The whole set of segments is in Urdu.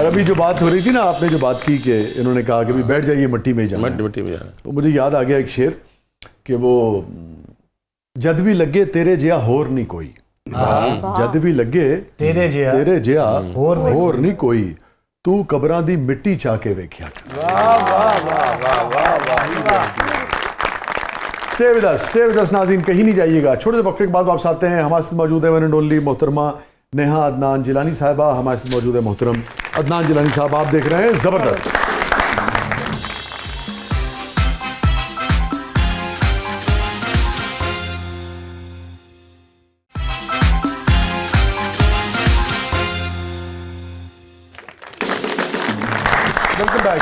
اور ابھی جو بات ہو رہی تھی نا، آپ نے جو بات کی کہ انہوں نے کہا کہ بھی بیٹھ جائیے مٹی میں جانا، مٹی میں جانا، تو مجھے یاد آ گیا ایک شعر کہ وہ جد بھی لگے تیرے جیا ہور نہیں کوئی، جد بھی لگے تیرے جیا ہور نہیں کوئی، تو قبراں دی مٹی چاہ کے ویکھیا Stay with us ناظرین، کہیں نہیں جائیے گا. چھوٹے سے وقفے کے بعد واپس آتے ہیں. ہمارے ساتھ موجود ہے ون اینڈ اونلی محترمہ نیہا عدنان جیلانی صاحبہ، ہمارے ساتھ موجود ہے محترم عدنان جیلانی صاحب. آپ دیکھ رہے ہیں زبردست.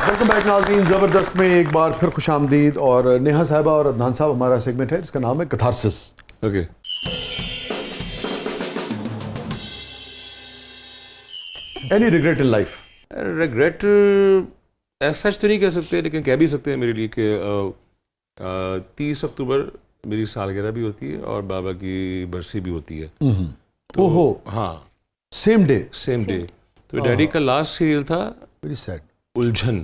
ویلکم بیک ناظرین. زبردست میں ایک بار پھر خوش آمدید. اور نیہا صاحبہ اور عدنان صاحب، ہمارا سیگمنٹ ہے جس کا نام ہے catharsis. Okay. Any regret in life? Regret as such تو نہیں کہہ سکتے، لیکن کہہ بھی سکتے ہیں میرے لیے کہ 30 اکتوبر میری سالگرہ بھی ہوتی ہے اور بابا کی برسی بھی ہوتی ہے. اوہو. ہاں، سیم ڈے. تو ڈیڈی کا لاسٹ سیریل تھا ویری سیڈ، الجھن،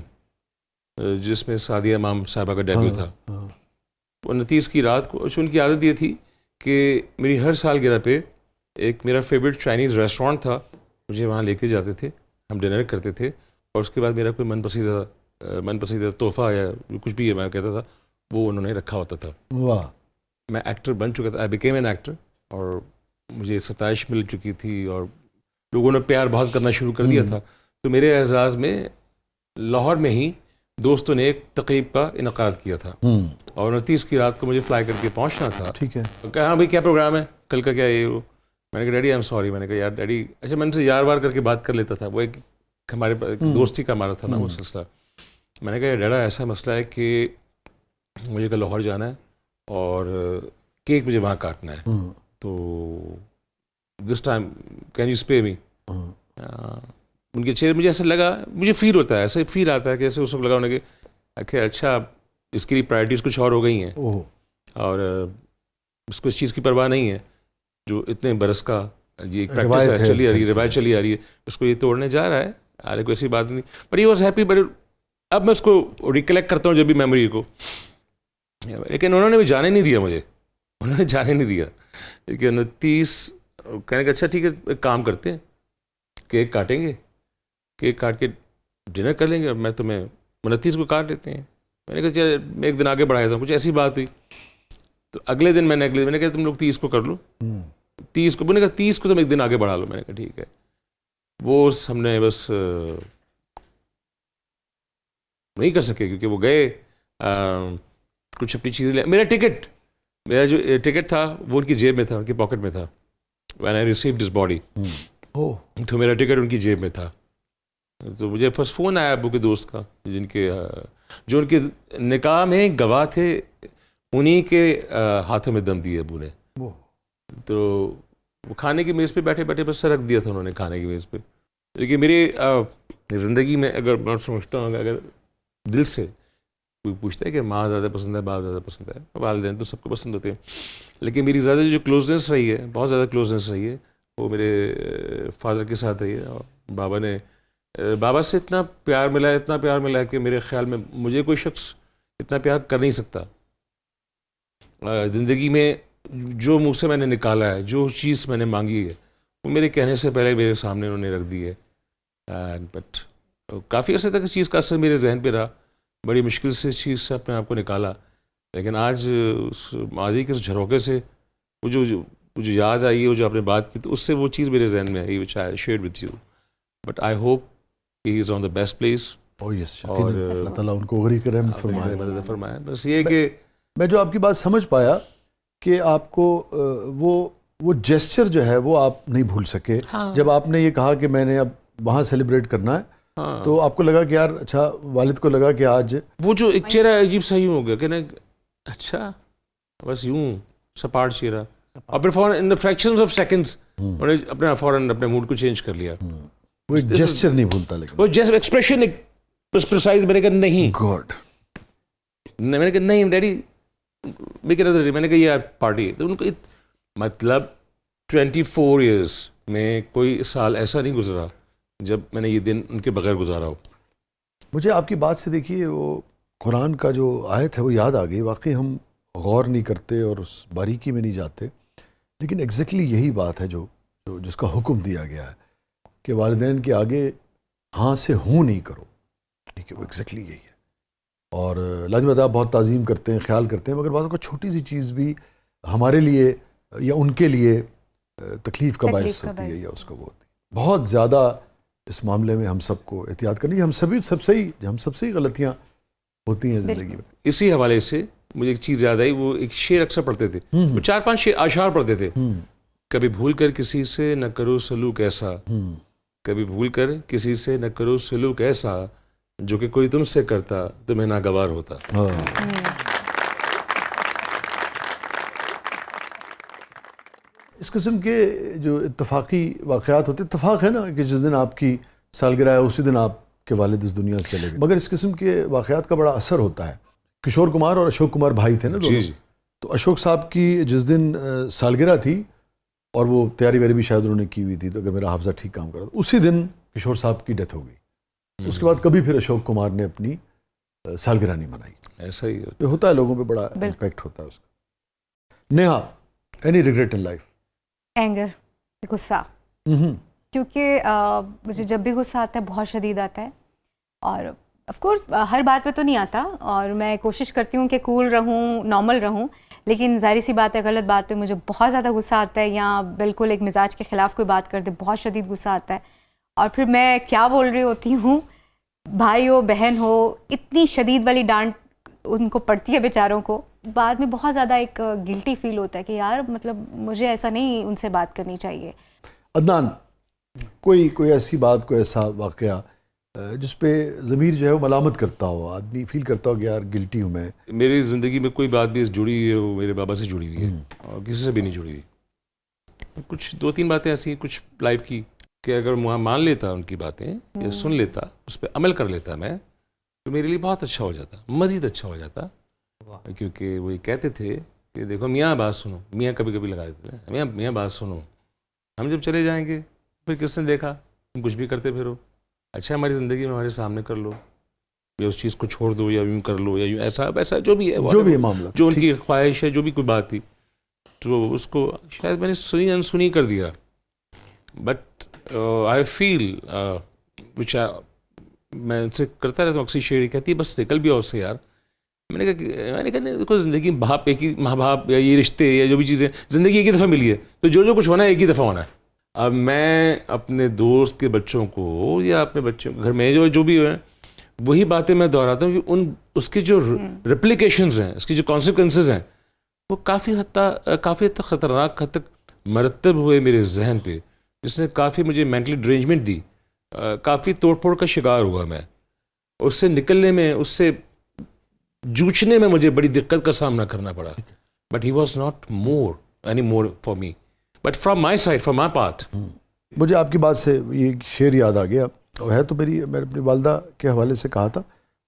جس میں سعدیہ امام صاحبہ کا ڈیبیو تھا. 29 کی رات کو. ان کی عادت یہ تھی کہ میری ہر سالگرہ پہ ایک میرا فیوریٹ چائنیز ریسٹورینٹ تھا، مجھے وہاں لے کے جاتے تھے، ہم ڈنر کرتے تھے، اور اس کے بعد میرا کوئی من پسندیدہ تحفہ یا کچھ بھی میں کہتا تھا وہ انہوں نے رکھا ہوتا تھا. واہ. میں ایکٹر بن چکا تھا، آئی بیکیم این ایکٹر، اور مجھے ستائش مل چکی تھی اور لوگوں نے پیار بہت کرنا شروع کر دیا تھا. تو میرے اعزاز میں لاہور میں ہی دوستوں نے ایک تقریب کا انعقاد کیا تھا، اور 29 کی رات کو مجھے فلائی کر کے پہنچنا تھا. ٹھیک ہے. کہا ہاں بھائی کیا پروگرام ہے کل کا، کیا یہ وہ. میں نے کہا ڈیڈی آئی ایم سوری. میں نے کہا یار ڈیڈی، اچھا میں ان سے یار وار کر کے بات کر لیتا تھا، وہ ایک ہمارے دوستی کا ہمارا تھا نا وہ سلسلہ. میں نے کہا ڈیڈا ایسا مسئلہ ہے کہ مجھے کل لاہور جانا ہے اور کیک مجھے وہاں کاٹنا ہے، تو دس ٹائم کین یو اسپے می. ان کے چہرے مجھے ایسا لگا، مجھے فیل ہوتا ہے، ایسے فیل آتا ہے کہ ایسے اس وقت لگا انہیں کہ اچھا اس کی پرائرٹیز کچھ اور ہو گئی ہیں، اور اس کو اس چیز کی پرواہ نہیں ہے جو اتنے برس کا یہ ایک پریکٹس ہے، چلی آ رہی ہے، روایت چلی آ رہی ہے، اس کو یہ توڑنے جا رہا ہے. ارے کوئی ایسی بات نہیں. But he was happy. But اب میں اس کو ریکلیکٹ کرتا ہوں جب بھی میموری کو، لیکن انہوں نے بھی جانے نہیں دیا مجھے، انہوں نے جانے نہیں دیا. لیکن 29 کہنے کا اچھا ٹھیک ہے ایک کام کرتے ہیں، کیک کاٹیں گے، کیک کاٹ کے ڈنر کر لیں گے، اور میں تمہیں 29 کو کاٹ لیتے ہیں. میں نے کہا چل میں ایک دن آگے بڑھایا تھا، کچھ ایسی بات ہوئی. تو اگلے دن میں نے کہا تم لوگ 30 کو کر لو، 30 کو. میں نے کہا 30 کو تم ایک دن آگے بڑھا لو. میں نے کہا ٹھیک ہے. وہ ہم نے بس نہیں کر سکے کیونکہ وہ گئے کچھ اپنی چیزیں لے. میرا جو ٹکٹ تھا وہ ان کی جیب میں تھا، ان کی پاکٹ میں تھا. when I received his body تو میرا ٹکٹ ان کی جیب میں تھا. تو مجھے فرسٹ فون آیا ابو کے دوست کا، جو ان کے نکاح میں گواہ تھے، انہی کے ہاتھوں میں دم دیے ابو نے. تو وہ کھانے کی میز پہ بیٹھے بیٹھے بس رکھ دیا تھا انہوں نے کھانے کی میز پہ. لیکن میری زندگی میں اگر میں سمجھتا ہوں اگر دل سے کوئی پوچھتا ہے کہ ماں زیادہ پسند ہے باپ زیادہ پسند ہے، والدین تو سب کو پسند ہوتے ہیں، لیکن میری زیادہ جو کلوزنس رہی ہے، بہت زیادہ کلوزنس رہی ہے، وہ میرے فادر کے ساتھ رہی ہے. اور بابا سے اتنا پیار ملا ہے کہ میرے خیال میں مجھے کوئی شخص اتنا پیار کر نہیں سکتا. زندگی میں جو منہ سے میں نے نکالا ہے، جو چیز میں نے مانگی ہے، وہ میرے کہنے سے پہلے میرے سامنے انہوں نے رکھ دی ہے. بٹ کافی عرصے تک اس چیز کا اثر میرے ذہن پہ رہا، بڑی مشکل سے اس چیز سے اپنے آپ کو نکالا. لیکن آج اس ماضی کے اس جھروکے سے وہ جو یاد آئی ہے، وہ جو آپ نے بات کی، تو اس سے وہ چیز میرے ذہن میں آئی which I shared with you. But I hope he is on the best place. اور اللہ تعالیٰ ان کو غریق رحمت فرمائے. بس یہ کہ میں جو آپ کی بات سمجھ پایا کہ آپ کو وہ جیسچر جو ہے وہ آپ نہیں بھول سکے. جب آپ نے یہ کہا کہ میں نے اب وہاں سیلیبریٹ کرنا ہے، تو آپ کو لگا کہ یار اچھا، والد کو لگا کہ آج وہ جو ایک چہرہ عجیب سا یوں ہو گیا کہ اچھا بس یوں سپاٹ چہرہ، اور پھر فوراً ان فریکشنز آف سیکنڈس انہوں نے فوراً اپنے موڈ کو چینج کر لیا. وہ ایک جیسچر نہیں بھولتا، لیکن وہ جیسے ایکسپریشن ایک پرسائز. میں نے کہا نہیں گاڈ، میں نے کہا نہیں ڈیڈی، میں نے کہا یہ پارٹی. تو ان کو مطلب 24 ایئرس میں کوئی سال ایسا نہیں گزرا جب میں نے یہ دن ان کے بغیر گزارا ہو. مجھے آپ کی بات سے دیکھیے وہ قرآن کا جو آیت ہے وہ یاد آ گئی. واقعی ہم غور نہیں کرتے اور اس باریکی میں نہیں جاتے, لیکن ایگزیکٹلی یہی بات ہے جو جس کا حکم دیا گیا ہے کہ والدین کے آگے ہاں سے ہوں نہیں کرو. ٹھیک ہے, وہ ایگزیکٹلی یہی ہے. اور لازمت آپ بہت تعظیم کرتے ہیں, خیال کرتے ہیں, مگر بعض اوقات چھوٹی سی چیز بھی ہمارے لیے یا ان کے لیے تکلیف کا باعث ہوتی ہے یا اس کا وہ ہوتی ہے. بہت زیادہ اس معاملے میں ہم سب کو احتیاط کرنی ہے. ہم سب سے ہی غلطیاں ہوتی ہیں زندگی میں. اسی حوالے سے مجھے ایک چیز یاد آئی, وہ ایک شعر اکثر پڑھتے تھے, وہ 4-5 اشعار پڑھتے تھے. کبھی بھول کر کسی سے نہ کرو سلوک ایسا, کبھی بھول کر کسی سے نہ کرو سلوک ایسا, جو کہ کوئی تم سے کرتا تمہیں ناگوار ہوتا. اس قسم کے جو اتفاقی واقعات ہوتے, اتفاق ہے نا کہ جس دن آپ کی سالگرہ ہے اسی دن آپ کے والد اس دنیا سے چلے گئے, مگر اس قسم کے واقعات کا بڑا اثر ہوتا ہے. کشور کمار اور اشوک کمار بھائی تھے نا دونوں. تو اشوک صاحب کی جس دن سالگرہ تھی اور وہ تیاری ویاری بھی شاید انہوں نے کی ہوئی تھی, تو اگر میرا حافظہ ٹھیک کام کر رہا تھا, اسی دن کشور صاحب کی ڈیتھ ہو گئی. اس کے بعد کبھی پھر اشوک کمار نے اپنی سالگرہ نہیں منائی. ایسا ہی ہوتا ہے, لوگوں پہ بڑا امپیکٹ ہوتا ہے اس کا. Neha, any regret in life? Anger, غصہ. کیونکہ مجھے جب بھی غصہ آتا ہے بہت شدید آتا ہے, اور آف کورس ہر بات پہ تو نہیں آتا, اور میں کوشش کرتی ہوں کہ کول رہوں, نارمل رہوں, لیکن ظاہری سی بات ہے غلط بات پہ مجھے بہت زیادہ غصہ آتا ہے, یا بالکل ایک مزاج کے خلاف کوئی بات کر دے بہت شدید غصہ آتا ہے, اور پھر میں کیا بول رہی ہوتی ہوں, بھائی ہو بہن ہو, اتنی شدید والی ڈانٹ ان کو پڑتی ہے بیچاروں کو. بعد میں بہت زیادہ ایک گلٹی فیل ہوتا ہے کہ یار مطلب مجھے ایسا نہیں ان سے بات کرنی چاہیے. عدنان, کوئی ایسی بات, کوئی ایسا واقعہ جس پہ ضمیر جو ہے وہ ملامت کرتا ہو, آدمی فیل کرتا ہو کہ یار گلٹی ہوں میں؟ میری زندگی میں کوئی بات بھی جڑی ہوئی ہے وہ میرے بابا سے جڑی ہوئی ہے, اور کسی سے بھی نہیں جڑی ہوئی. کچھ 2-3 باتیں ایسی ہیں کچھ لائف کی کہ اگر مان لیتا ان کی باتیں یا سن لیتا, اس پہ عمل کر لیتا میں, تو میرے لیے بہت اچھا ہو جاتا, مزید اچھا ہو جاتا. کیونکہ وہ یہ کہتے تھے کہ دیکھو میاں بات سنو, میاں کبھی کبھی لگا دیتے ہیں, میاں بات سنو, ہم جب چلے جائیں گے پھر کس نے دیکھا, تم کچھ بھی کرتے پھرو, اچھا ہماری زندگی میں ہمارے سامنے کر لو, یا اس چیز کو چھوڑ دو, یا یوں کر لو, یا یوں ایسا ویسا جو بھی ہے, جو بھی معاملہ, جو ان کی خواہش ہے, جو بھی کوئی بات تھی, تو اس کو شاید میں نے سنی انسنی کر دیا. بٹ آئی فیل وچ میں ان سے کرتا رہتا ہوں, اکثر شعری کہتی ہے بس نکل بھی اور سے یار. میں نے کہا دیکھو زندگی باپ ایک ہی, ماں باپ یا یہ رشتے یا جو بھی چیزیں, زندگی ایک ہی دفعہ ملی ہے, تو جو کچھ ہونا ہے ایک ہی دفعہ ہونا ہے. اب میں اپنے دوست کے بچوں کو یا اپنے بچوں گھر میں جو بھی ہیں وہی باتیں میں دہراتا ہوں کہ اس کے جو ریپلیکیشنز ہیں, اس کی جو کانسیکوینسز ہیں, وہ کافی حد تک خطرناک حد تک مرتب ہوئے میرے ذہن پہ, جس نے کافی مجھے مینٹلی ڈرینجمنٹ دی. کافی توڑ پھوڑ کا شکار ہوا میں. اس سے نکلنے میں, اس سے جوجھنے میں مجھے بڑی دقت کا سامنا کرنا پڑا. But he was not any more for me, but from my side, from my part. مجھے آپ کی بات سے یہ شعر یاد آ گیا, اور ہے تو میں نے اپنی والدہ کے حوالے سے کہا تھا,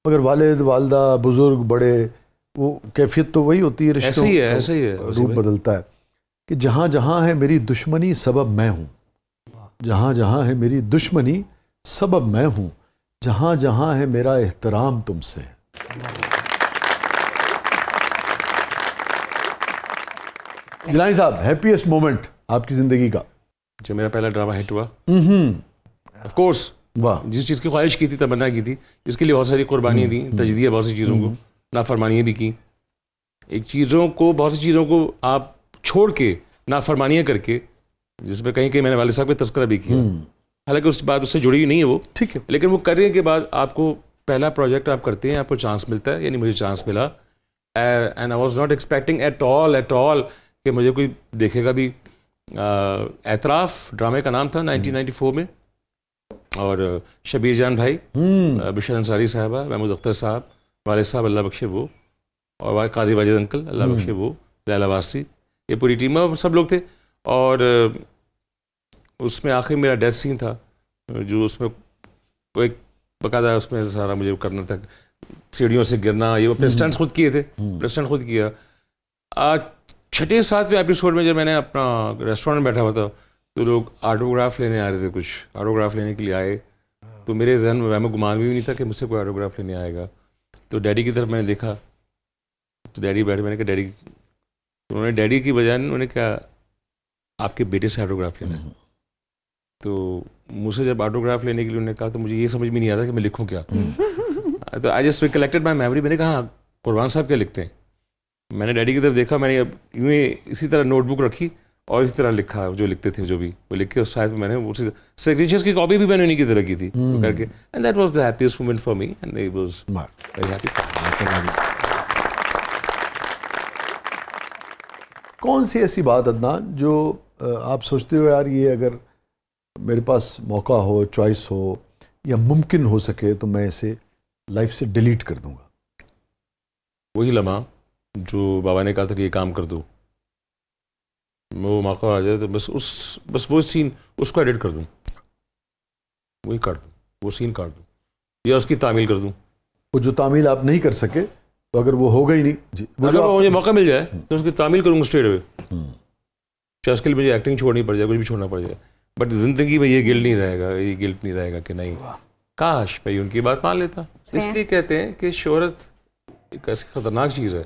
مگر والد والدہ بزرگ بڑے, وہ کیفیت تو وہی ہوتی ہے, رشتوں کا روپ بدلتا ہے. کہ جہاں جہاں ہے میری دشمنی سبب میں ہوں, جہاں جہاں ہے میری دشمنی سبب میں ہوں, جہاں جہاں ہے میرا احترام تم سے. جیلانی صاحب, ہیپیسٹ مومنٹ آپ کی زندگی کا؟ جو میرا پہلا ڈرامہ ہٹ ہوا, آف کورس, جس چیز کی خواہش کی تھی, تمنا کی تھی, جس کے لیے بہت ساری قربانیاں دیں, تجدید بہت سی چیزوں کو, نافرمانیاں بھی کی. بہت سی چیزوں کو آپ چھوڑ کے, نافرمانیاں کر کے, جس میں کہیں میں نے والد صاحب پہ تذکرہ بھی کیا, حالانکہ اس بات اس سے جڑی ہوئی نہیں ہے وہ, ٹھیک ہے, لیکن وہ کرنے کے بعد آپ کو پہلا پروجیکٹ آپ کرتے ہیں, آپ کو چانس ملتا ہے, یعنی مجھے چانس ملا, and I was not expecting at all کہ مجھے کوئی دیکھے گا بھی. اعتراف ڈرامے کا نام تھا 1994 میں, اور شبیر جان بھائی, بشر انصاری صاحبہ, محمود اختر صاحب, والد صاحب اللہ بخشے وہ, اور قاضی واجد انکل اللہ بخشے وہ, لیلا واسی, یہ پوری ٹیم میں سب لوگ تھے. اور اس میں آخر میرا ڈیتھ سین تھا, جو اس میں ایک باقاعدہ اس میں سارا مجھے کرنا تھا, سیڑھیوں سے گرنا, یہ اپنے اسٹنٹس خود کیے تھے, پریسٹنٹ خود کیا. 6 7ویں ایپیسوڈ میں جب میں نے اپنا ریسٹورینٹ میں بیٹھا ہوا تھا, تو لوگ آٹوگراف لینے آ رہے تھے, کچھ آٹوگراف لینے کے لیے آئے, تو میرے ذہن میں میں گمان بھی نہیں تھا کہ مجھ سے کوئی آٹوگراف لینے آئے گا. تو ڈیڈی کی طرف میں نے دیکھا تو ڈیڈی بیٹھے, میں نے کہا ڈیڈی, انہوں نے ڈیڈی کی بجائے انہوں نے کہا آپ کے بیٹے سے آٹوگراف لینا ہے. تو مجھ سے جب آٹوگراف لینے کے لیے انہوں نے کہا تو مجھے یہ سمجھ میں نہیں آتا کہ میں لکھوں کیا. تو آئی جسٹ ریکلیکٹڈ مائی میموری, میں نے کہا قربان صاحب کیا لکھتے ہیں. میں نے ڈیڈی کی طرف دیکھا, میں نے اب یوں ہی اسی طرح نوٹ بک رکھی اور اسی طرح لکھا جو لکھتے تھے, جو بھی وہ لکھ کے اس شاید میں نے اسی سگنیچرس کی کاپی بھی میں نے انہیں کی طرح کی تھی کر کے. And that was the happiest moment for me and it was very happy. کون سی ایسی بات عدنان جو آپ سوچتے ہو یار یہ اگر میرے پاس موقع ہو, چوائس ہو یا ممکن ہو سکے تو میں اسے لائف سے ڈیلیٹ کر دوں گا؟ وہی لمحہ جو بابا نے کہا تھا کہ یہ کام کر دو, وہ موقع آ جائے تو بس وہ سین اس کو ایڈٹ کر دوں, وہی کاٹ دوں, وہ سین کاٹ دوں یا اس کی تعمیل کر دوں. وہ جو تعمیل آپ نہیں کر سکے تو اگر وہ ہوگا ہی نہیں جی, اگر مجھے موقع مل جائے تو اس کی تعمیل کروں گا اسٹریٹ اوے. چاہے اس کے لیے مجھے ایکٹنگ چھوڑنی پڑ جائے, کچھ بھی چھوڑنا پڑ جائے, بٹ زندگی میں یہ گلٹ نہیں رہے گا, یہ گلٹ نہیں رہے گا کہ نہیں کاش میں ان کی بات مان لیتا. اس لیے کہتے ہیں کہ شہرت ایک ایسی خطرناک چیز ہے.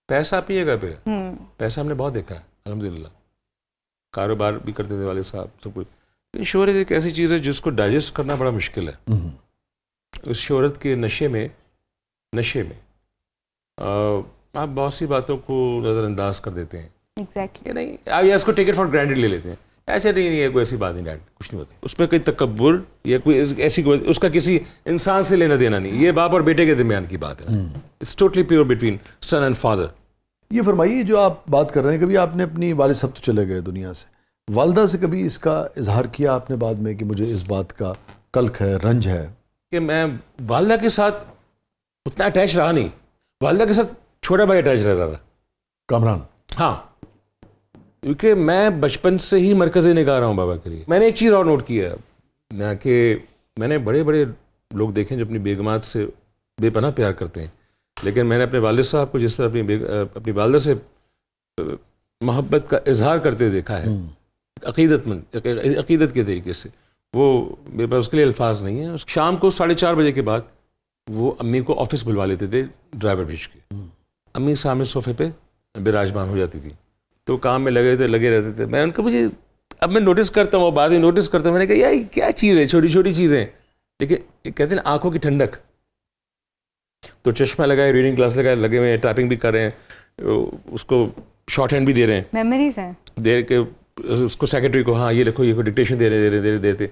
پیسہ اپنی جگہ پہ ہے, پیسہ ہم نے بہت دیکھا ہے الحمدللہ, کاروبار بھی کرتے تھے والد صاحب سب کچھ. لیکن شہرت ایک ایسی چیز ہے جس کو ڈائجسٹ کرنا بڑا مشکل ہے. اس شہرت کے نشے میں آپ بہت سی باتوں کو نظر انداز کر دیتے ہیں. ایگزیکٹلی. نہیں آپ اس کو ٹیک اٹ فار گرانٹیڈ لے لیتے ہیں, ایسے نہیں ہے کوئی ایسی بات نہیں ڈیڈ, کچھ نہیں ہوتا اس پہ کوئی تکبر یا کوئی ایسی اس کا کسی انسان سے لینا دینا نہیں. یہ باپ اور بیٹے کے درمیان کی بات ہے. It's totally pure between son and father. یہ فرمائیے جو آپ بات کر رہے ہیں, کبھی آپ نے اپنی والد صاحب تو چلے گئے دنیا سے, والدہ سے کبھی اس کا اظہار کیا آپ نے بعد میں کہ مجھے اس بات کا کلک ہے, رنج ہے؟ کہ میں والدہ کے ساتھ اتنا اٹیچ رہا نہیں, والدہ کے ساتھ چھوٹا بھائی اٹیچ رہتا تھا, کامران. ہاں, کیونکہ میں بچپن سے ہی مرکز نگاہ رہا ہوں بابا کے لیے. میں نے ایک چیز اور نوٹ کی ہے کہ میں نے بڑے بڑے لوگ دیکھے جو اپنی بیگمات سے بے پناہ پیار کرتے ہیں, لیکن میں نے اپنے والد صاحب کو جس طرح اپنی والدہ سے محبت کا اظہار کرتے دیکھا ہے, عقیدت کے طریقے سے, وہ میرے پاس اس کے لیے الفاظ نہیں ہیں. شام کو 4:30 بجے کے بعد وہ امی کو آفس بلوا لیتے تھے ڈرائیور بھیج کے. امی سامنے صوفے پہ براجمان ہو جاتی تھی, تو کام میں لگے رہتے تھے. میں ان کو مجھے اب میں نوٹس کرتا ہوں, بعد میں نوٹس کرتا ہوں, میں نے کہا یار کیا چیز ہے, چھوٹی چھوٹی چیزیں, لیکن کہتے ہیں آنکھوں کی ٹھنڈک. تو چشمہ لگائے, ریڈنگ کلاس لگائے, لگے ہوئے ہیں, ٹائپنگ بھی کر رہے ہیں, اس کو شارٹ ہینڈ بھی دے رہے ہیں, میموریز ہیں دے کے اس کو سیکرٹری کو ہاں یہ لکھو, یہ ڈکٹیشن دے رہے دیتے.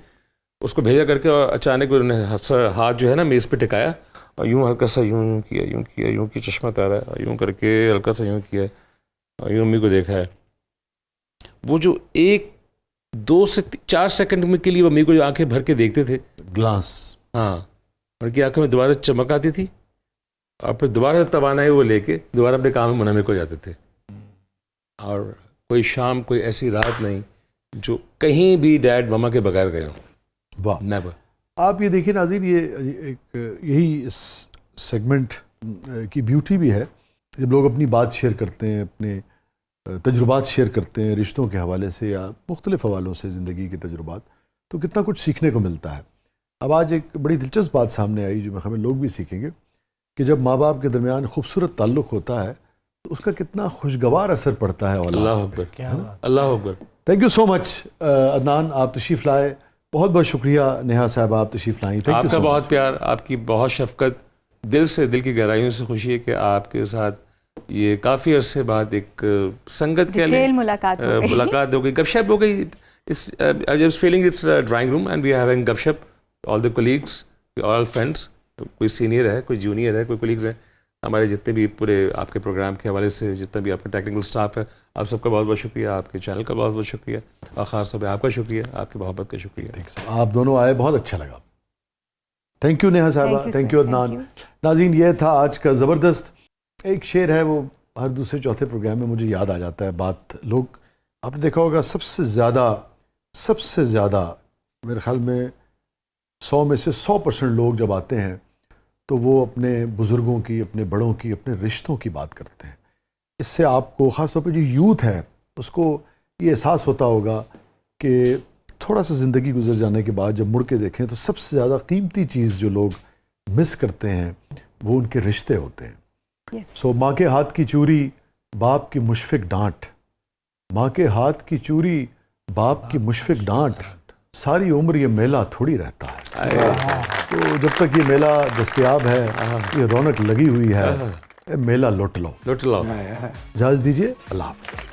اس کو بھیجا کر کے اور اچانک انہوں نے ہاتھ جو ہے نا میز پہ ٹکایا اور یوں ہلکا سا یوں کیا چشمہ اتارا, یوں کر کے ہلکا سا یوں کیا, اور یوں امی کو دیکھا ہے. وہ جو 1-2 سے 4 سیکنڈ کے لیے امی کو جو آنکھیں بھر کے دیکھتے تھے, گلاس, ہاں, ان کی آنکھوں میں دوبارہ چمک آتی تھی, اور پھر دوبارہ توانائی وہ لے کے دوبارہ اپنے کام میں منہمک ہو جاتے تھے. اور کوئی شام, کوئی ایسی رات نہیں جو کہیں بھی ڈیڈ مما کے بغیر گئے ہوں. واہ. نیور. آپ یہ دیکھیں ناظرین, یہ ایک یہی اس سیگمنٹ کی بیوٹی بھی ہے, جب لوگ اپنی بات شیئر کرتے ہیں, اپنے تجربات شیئر کرتے ہیں رشتوں کے حوالے سے یا مختلف حوالوں سے, زندگی کے تجربات, تو کتنا کچھ سیکھنے کو ملتا ہے. اب آج ایک بڑی دلچسپ بات سامنے آئی جو ہمیں لوگ بھی سیکھیں گے, کہ جب ماں باپ کے درمیان خوبصورت تعلق ہوتا ہے تو اس کا کتنا خوشگوار اثر پڑتا ہے اولاد. اللہ اکبر, اللہ اکبر. تھینک یو سو مچ عدنان, آپ تشریف لائے, بہت بہت شکریہ. نیہا صاحب آپ تشریف لائیں, آپ کا بہت پیار, آپ کی بہت شفقت, دل سے, دل کی گہرائیوں سے خوشی ہے کہ آپ کے ساتھ یہ کافی عرصے بعد ایک سنگت کے لیے ملاقات ہو گئی, گپ شپ ہو گئی. Feeling it's drawing room and we are having گپ شپ, all the colleagues, all friends, کوئی سینئر ہے, کوئی جونیئر ہے, کوئی کولیگز ہیں, ہمارے جتنے بھی پورے آپ کے پروگرام کے حوالے سے جتنا بھی آپ کا ٹیکنیکل اسٹاف ہے, آپ سب کا بہت بہت شکریہ, آپ کے چینل کا بہت بہت شکریہ, اور خاص طور پہ آپ کا شکریہ, آپ کی محبت کا شکریہ. آپ دونوں آئے, بہت اچھا لگا. تھینک یو نیہا صاحبہ, تھینک یو عدنان. ناظرین, یہ تھا آج کا زبردست. ایک شعر ہے وہ ہر دوسرے چوتھے پروگرام میں مجھے یاد آ جاتا ہے. بات لوگ آپ نے دیکھا ہوگا سب سے زیادہ میرے خیال میں 100 میں سے 100% لوگ جب آتے ہیں تو وہ اپنے بزرگوں کی, اپنے بڑوں کی, اپنے رشتوں کی بات کرتے ہیں. اس سے آپ کو خاص طور پہ جو یوتھ ہے اس کو یہ احساس ہوتا ہوگا کہ تھوڑا سا زندگی گزر جانے کے بعد جب مڑ کے دیکھیں تو سب سے زیادہ قیمتی چیز جو لوگ مس کرتے ہیں وہ ان کے رشتے ہوتے ہیں. سو ماں کے ہاتھ کی چوری باپ کی مشفق ڈانٹ, ماں کے ہاتھ کی چوری باپ کی مشفق ڈانٹ, ساری عمر یہ میلہ تھوڑی رہتا ہے. تو جب تک یہ میلہ دستیاب ہے, یہ رونق لگی ہوئی ہے, میلہ لوٹ لو. لوٹ لو. اجازت دیجیے, اللہ حافظ.